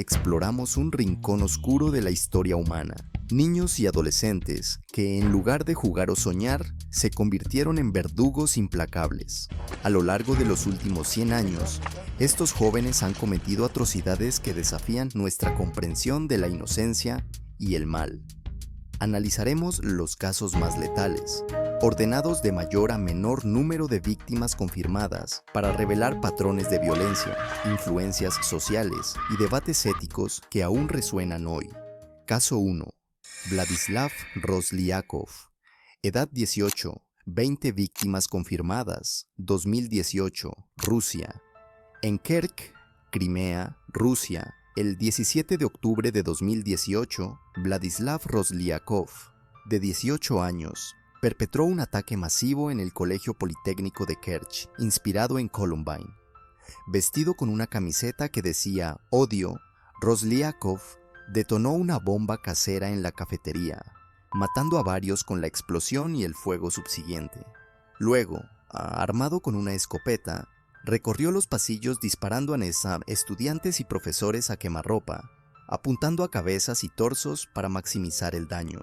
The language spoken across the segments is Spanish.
exploramos un rincón oscuro de la historia humana. Niños y adolescentes que, en lugar de jugar o soñar, se convirtieron en verdugos implacables. A lo largo de los últimos 100 años, estos jóvenes han cometido atrocidades que desafían nuestra comprensión de la inocencia y el mal. Analizaremos los casos más letales, ordenados de mayor a menor número de víctimas confirmadas, para revelar patrones de violencia, influencias sociales y debates éticos que aún resuenan hoy. Caso 1. Vladislav Roslyakov. Edad 18. 20 víctimas confirmadas. 2018. Rusia. En Kerch, Crimea, Rusia, el 17 de octubre de 2018, Vladislav Roslyakov, de 18 años, perpetró un ataque masivo en el Colegio Politécnico de Kerch, inspirado en Columbine. Vestido con una camiseta que decía "Odio", Roslyakov detonó una bomba casera en la cafetería, matando a varios con la explosión y el fuego subsiguiente. Luego, armado con una escopeta, recorrió los pasillos disparando a estudiantes y profesores a quemarropa, apuntando a cabezas y torsos para maximizar el daño.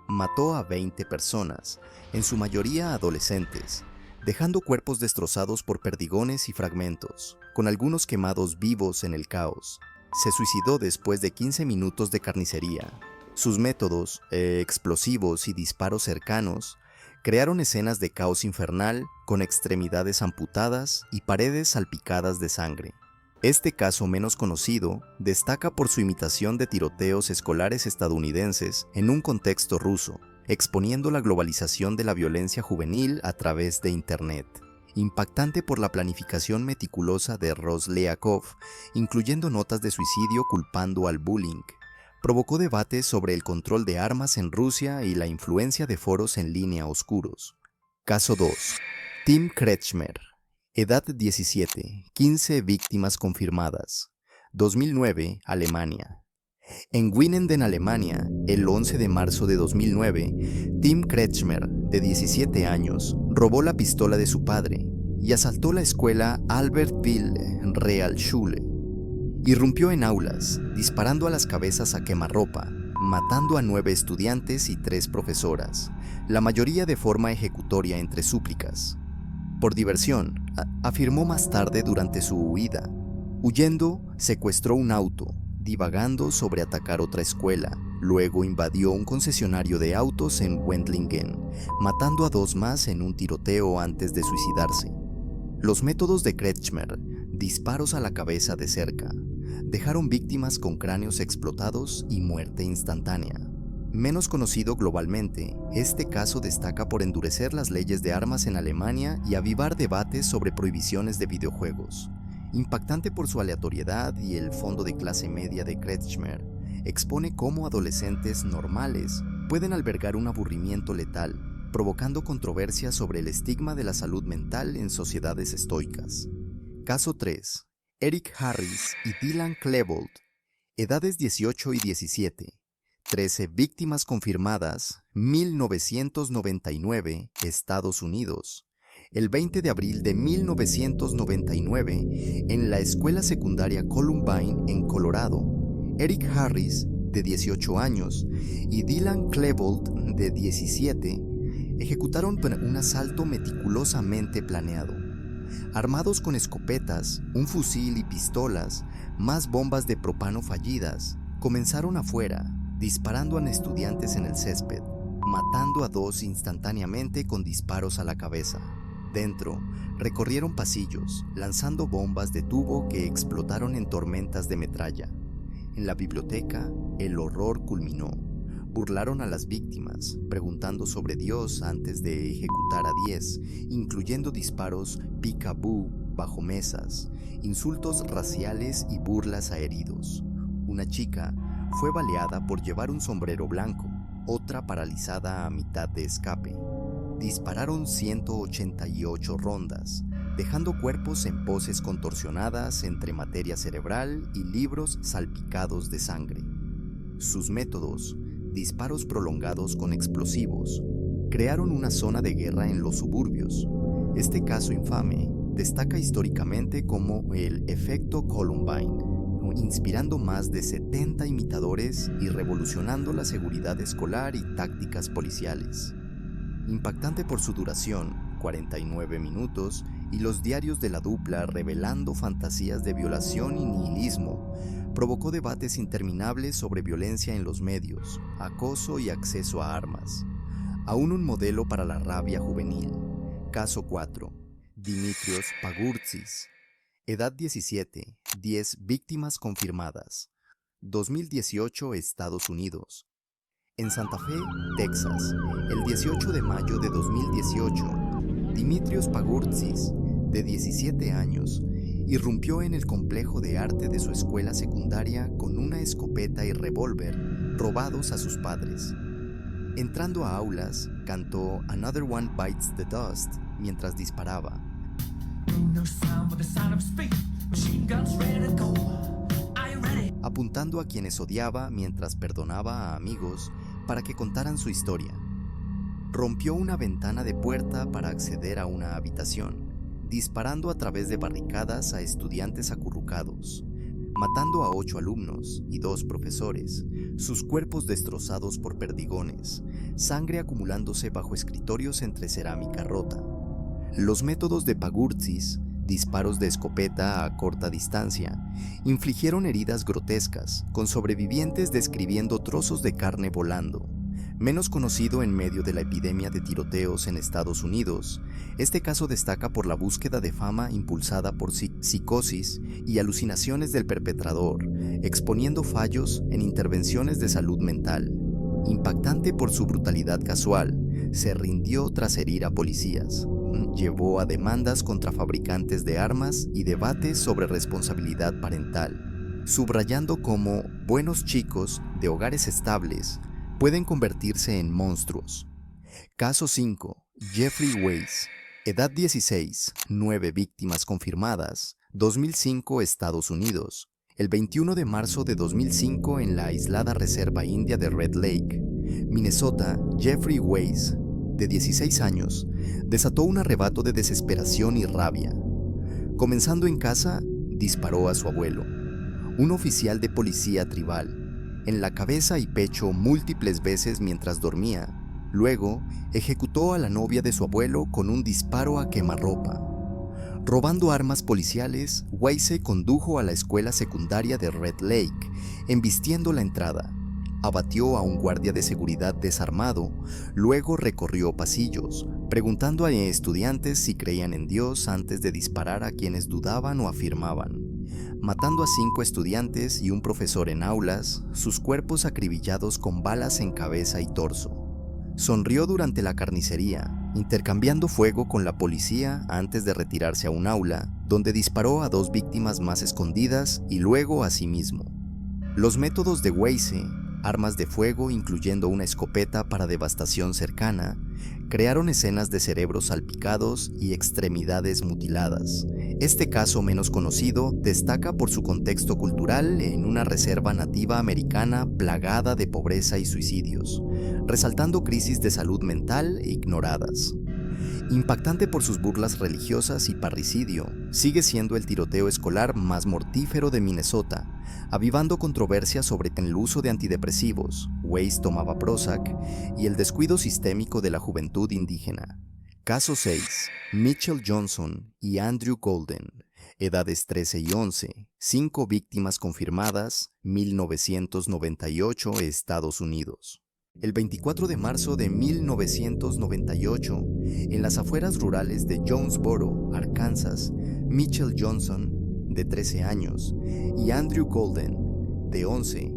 Mató a 20 personas, en su mayoría adolescentes, dejando cuerpos destrozados por perdigones y fragmentos, con algunos quemados vivos en el caos. Se suicidó después de 15 minutos de carnicería. Sus métodos, explosivos y disparos cercanos, crearon escenas de caos infernal con extremidades amputadas y paredes salpicadas de sangre. Este caso menos conocido destaca por su imitación de tiroteos escolares estadounidenses en un contexto ruso, exponiendo la globalización de la violencia juvenil a través de Internet. Impactante por la planificación meticulosa de Roslyakov, incluyendo notas de suicidio culpando al bullying. Provocó debates sobre el control de armas en Rusia y la influencia de foros en línea oscuros. Caso 2. Tim Kretschmer. Edad 17. 15 víctimas confirmadas. 2009, Alemania. En Winnenden, Alemania, el 11 de marzo de 2009, Tim Kretschmer, de 17 años, robó la pistola de su padre y asaltó la escuela Albertville Realschule. Irrumpió en aulas, disparando a las cabezas a quemarropa, matando a 9 estudiantes y 3 profesoras, la mayoría de forma ejecutoria entre súplicas. Por diversión, afirmó más tarde durante su huida. Huyendo, secuestró un auto, divagando sobre atacar otra escuela. Luego invadió un concesionario de autos en Wendlingen, matando a 2 más en un tiroteo antes de suicidarse. Los métodos de Kretschmer, disparos a la cabeza de cerca, dejaron víctimas con cráneos explotados y muerte instantánea. Menos conocido globalmente, este caso destaca por endurecer las leyes de armas en Alemania y avivar debates sobre prohibiciones de videojuegos. Impactante por su aleatoriedad y el fondo de clase media de Kretschmer, expone cómo adolescentes normales pueden albergar un aburrimiento letal, provocando controversias sobre el estigma de la salud mental en sociedades estoicas. Caso 3. Eric Harris y Dylan Klebold. Edades 18 y 17. 13 víctimas confirmadas, 1999, Estados Unidos. El 20 de abril de 1999, en la escuela secundaria Columbine, en Colorado, Eric Harris, de 18 años, y Dylan Klebold, de 17, ejecutaron un asalto meticulosamente planeado. Armados con escopetas, un fusil y pistolas, más bombas de propano fallidas, comenzaron afuera, disparando a estudiantes en el césped, matando a 2 instantáneamente con disparos a la cabeza. Dentro, recorrieron pasillos, lanzando bombas de tubo que explotaron en tormentas de metralla. En la biblioteca, el horror culminó. Burlaron a las víctimas, preguntando sobre Dios antes de ejecutar a 10, incluyendo disparos peekaboo bajo mesas, insultos raciales y burlas a heridos. Una chica fue baleada por llevar un sombrero blanco, otra paralizada a mitad de escape. Dispararon 188 rondas, dejando cuerpos en poses contorsionadas entre materia cerebral y libros salpicados de sangre. Sus métodos, disparos prolongados con explosivos, crearon una zona de guerra en los suburbios. Este caso infame destaca históricamente como el efecto Columbine, inspirando más de 70 imitadores y revolucionando la seguridad escolar y tácticas policiales. Impactante por su duración, 49 minutos, y los diarios de la dupla revelando fantasías de violación y nihilismo, provocó debates interminables sobre violencia en los medios, acoso y acceso a armas. Aún un modelo para la rabia juvenil. Caso 4. Dimitrios Pagurtzis. Edad 17, 10 víctimas confirmadas. 2018, Estados Unidos. En Santa Fe, Texas, el 18 de mayo de 2018, Dimitrios Pagurtzis, de 17 años, irrumpió en el complejo de arte de su escuela secundaria con una escopeta y revólver robados a sus padres. Entrando a aulas, cantó Another One Bites the Dust mientras disparaba, apuntando a quienes odiaba mientras perdonaba a amigos para que contaran su historia. Rompió una ventana de puerta para acceder a una habitación, disparando a través de barricadas a estudiantes acurrucados, matando a 8 alumnos y 2 profesores, sus cuerpos destrozados por perdigones, sangre acumulándose bajo escritorios entre cerámica rota. Los métodos de Pagurtzis, disparos de escopeta a corta distancia, infligieron heridas grotescas, con sobrevivientes describiendo trozos de carne volando. Menos conocido en medio de la epidemia de tiroteos en Estados Unidos, este caso destaca por la búsqueda de fama impulsada por psicosis y alucinaciones del perpetrador, exponiendo fallos en intervenciones de salud mental. Impactante por su brutalidad casual, se rindió tras herir a policías. Llevó a demandas contra fabricantes de armas y debates sobre responsabilidad parental, subrayando cómo buenos chicos de hogares estables pueden convertirse en monstruos. Caso 5. Jeffrey Weiss. Edad 16, 9 víctimas confirmadas. 2005, Estados Unidos. El 21 de marzo de 2005, en la aislada reserva india de Red Lake, Minnesota, Jeffrey Weiss, de 16 años, desató un arrebato de desesperación y rabia. Comenzando en casa, disparó a su abuelo, un oficial de policía tribal, en la cabeza y pecho múltiples veces mientras dormía. Luego, ejecutó a la novia de su abuelo con un disparo a quemarropa. Robando armas policiales, Weiss se condujo a la escuela secundaria de Red Lake, embistiendo la entrada. Abatió a un guardia de seguridad desarmado, luego recorrió pasillos, preguntando a estudiantes si creían en Dios antes de disparar a quienes dudaban o afirmaban, matando a 5 estudiantes y un profesor en aulas, sus cuerpos acribillados con balas en cabeza y torso. Sonrió durante la carnicería, intercambiando fuego con la policía antes de retirarse a un aula, donde disparó a 2 víctimas más escondidas y luego a sí mismo. Los métodos de Weiss, armas de fuego incluyendo una escopeta para devastación cercana, crearon escenas de cerebros salpicados y extremidades mutiladas. Este caso menos conocido destaca por su contexto cultural en una reserva nativa americana plagada de pobreza y suicidios, resaltando crisis de salud mental ignoradas. Impactante por sus burlas religiosas y parricidio, sigue siendo el tiroteo escolar más mortífero de Minnesota, avivando controversias sobre el uso de antidepresivos, Weiss tomaba Prozac, y el descuido sistémico de la juventud indígena. Caso 6. Mitchell Johnson y Andrew Golden. Edades 13 y 11. 5 víctimas confirmadas. 1998, Estados Unidos. El 24 de marzo de 1998, en las afueras rurales de Jonesboro, Arkansas, Mitchell Johnson, de 13 años, y Andrew Golden, de 11,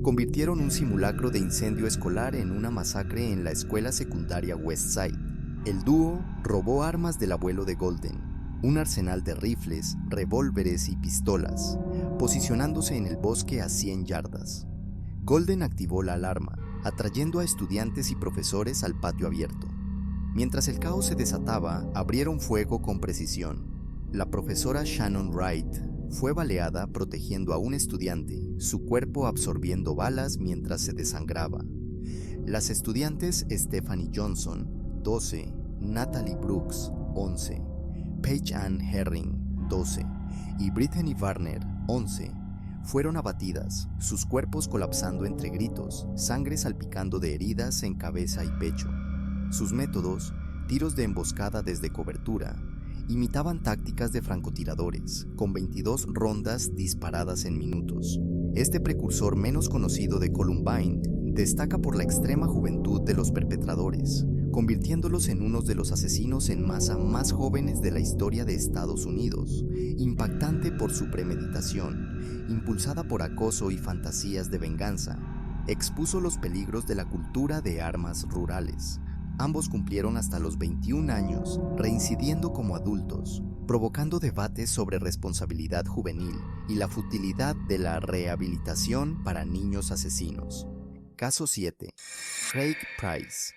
convirtieron un simulacro de incendio escolar en una masacre en la escuela secundaria Westside. El dúo robó armas del abuelo de Golden, un arsenal de rifles, revólveres y pistolas, posicionándose en el bosque a 100 yardas. Golden activó la alarma, atrayendo a estudiantes y profesores al patio abierto. Mientras el caos se desataba, abrieron fuego con precisión. La profesora Shannon Wright fue baleada protegiendo a un estudiante, su cuerpo absorbiendo balas mientras se desangraba. Las estudiantes Stephanie Johnson, 12, Natalie Brooks, 11, Paige Ann Herring, 12, y Brittany Warner, 11, fueron abatidas, sus cuerpos colapsando entre gritos, sangre salpicando de heridas en cabeza y pecho. Sus métodos, tiros de emboscada desde cobertura, imitaban tácticas de francotiradores, con 22 rondas disparadas en minutos. Este precursor menos conocido de Columbine destaca por la extrema juventud de los perpetradores, convirtiéndolos en uno de los asesinos en masa más jóvenes de la historia de Estados Unidos, impactante por su premeditación, impulsada por acoso y fantasías de venganza. Expuso los peligros de la cultura de armas rurales. Ambos cumplieron hasta los 21 años, reincidiendo como adultos, provocando debates sobre responsabilidad juvenil y la futilidad de la rehabilitación para niños asesinos. Caso 7. Craig Price.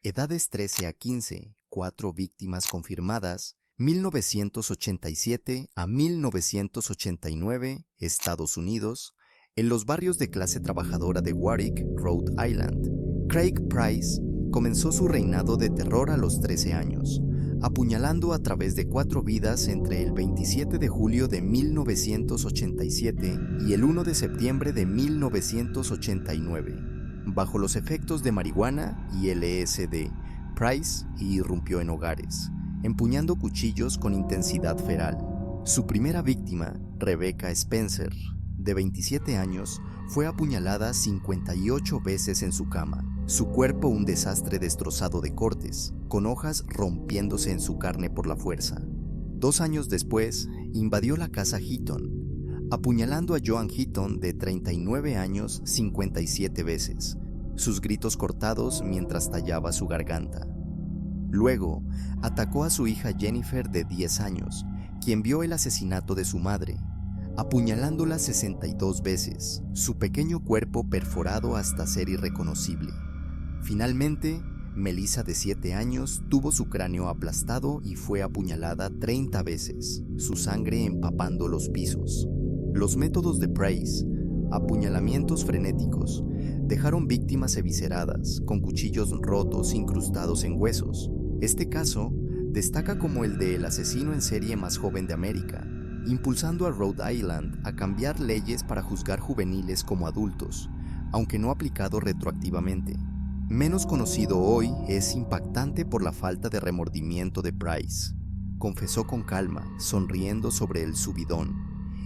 Edades 13 a 15, 4 víctimas confirmadas, 1987 a 1989, Estados Unidos, en los barrios de clase trabajadora de Warwick, Rhode Island. Craig Price comenzó su reinado de terror a los 13 años, apuñalando a través de 4 vidas entre el 27 de julio de 1987 y el 1 de septiembre de 1989. Bajo los efectos de marihuana y LSD, Price irrumpió en hogares, empuñando cuchillos con intensidad feral. Su primera víctima, Rebecca Spencer, de 27 años, fue apuñalada 58 veces en su cama, su cuerpo un desastre destrozado de cortes, con hojas rompiéndose en su carne por la fuerza. 2 años después, invadió la casa Heaton, apuñalando a Joan Heaton de 39 años 57 veces, sus gritos cortados mientras tallaba su garganta. Luego, atacó a su hija Jennifer de 10 años, quien vio el asesinato de su madre, apuñalándola 62 veces, su pequeño cuerpo perforado hasta ser irreconocible. Finalmente, Melissa de 7 años tuvo su cráneo aplastado y fue apuñalada 30 veces, su sangre empapando los pisos. Los métodos de Price, apuñalamientos frenéticos, dejaron víctimas evisceradas, con cuchillos rotos incrustados en huesos. Este caso destaca como el del asesino en serie más joven de América, impulsando a Rhode Island a cambiar leyes para juzgar juveniles como adultos, aunque no aplicado retroactivamente. Menos conocido hoy, es impactante por la falta de remordimiento de Price. Confesó con calma, sonriendo sobre el subidón,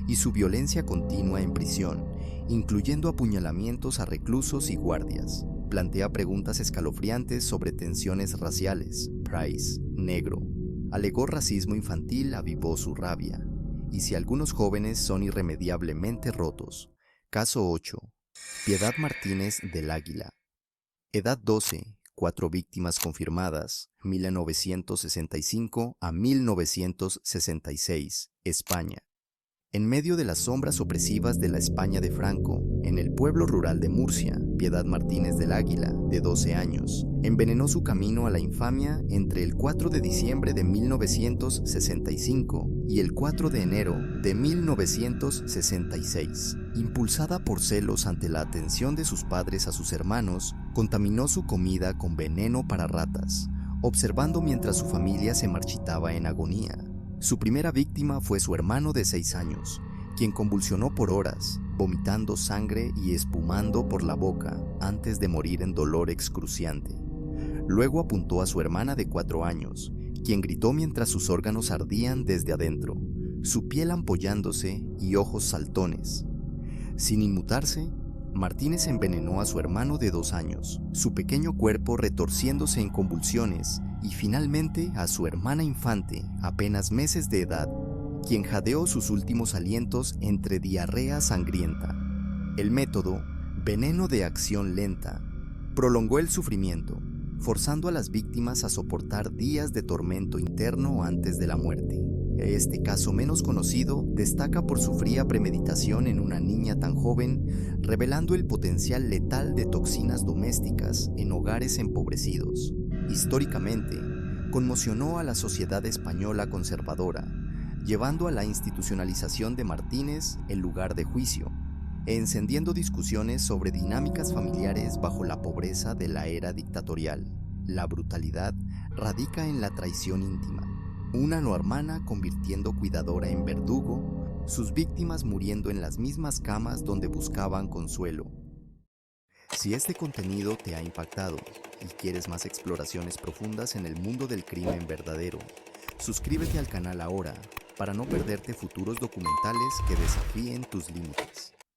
y su violencia continua en prisión, incluyendo apuñalamientos a reclusos y guardias. Plantea preguntas escalofriantes sobre tensiones raciales. Price, negro, alegó racismo infantil, avivó su rabia. Y si algunos jóvenes son irremediablemente rotos. Caso 8. Piedad Martínez del Águila. Edad 12, 4 víctimas confirmadas, 1965 a 1966, España. En medio de las sombras opresivas de la España de Franco, en el pueblo rural de Murcia, Piedad Martínez del Águila, de 12 años, envenenó su camino a la infamia entre el 4 de diciembre de 1965 y el 4 de enero de 1966. Impulsada por celos ante la atención de sus padres a sus hermanos, contaminó su comida con veneno para ratas, observando mientras su familia se marchitaba en agonía. Su primera víctima fue su hermano de 6 años, quien convulsionó por horas, vomitando sangre y espumando por la boca antes de morir en dolor excruciante. Luego apuntó a su hermana de 4 años, quien gritó mientras sus órganos ardían desde adentro, su piel ampollándose y ojos saltones. Sin inmutarse, Martínez envenenó a su hermano de 2 años, su pequeño cuerpo retorciéndose en convulsiones, y finalmente a su hermana infante, apenas meses de edad, quien jadeó sus últimos alientos entre diarrea sangrienta. El método, veneno de acción lenta, prolongó el sufrimiento, forzando a las víctimas a soportar días de tormento interno antes de la muerte. Este caso menos conocido destaca por su fría premeditación en una niña tan joven, revelando el potencial letal de toxinas domésticas en hogares empobrecidos. Históricamente, conmocionó a la sociedad española conservadora, llevando a la institucionalización de Martínez en lugar de juicio, e encendiendo discusiones sobre dinámicas familiares bajo la pobreza de la era dictatorial. La brutalidad radica en la traición íntima, una no hermana convirtiendo cuidadora en verdugo, sus víctimas muriendo en las mismas camas donde buscaban consuelo. Si este contenido te ha impactado y quieres más exploraciones profundas en el mundo del crimen verdadero, suscríbete al canal ahora para no perderte futuros documentales que desafíen tus límites.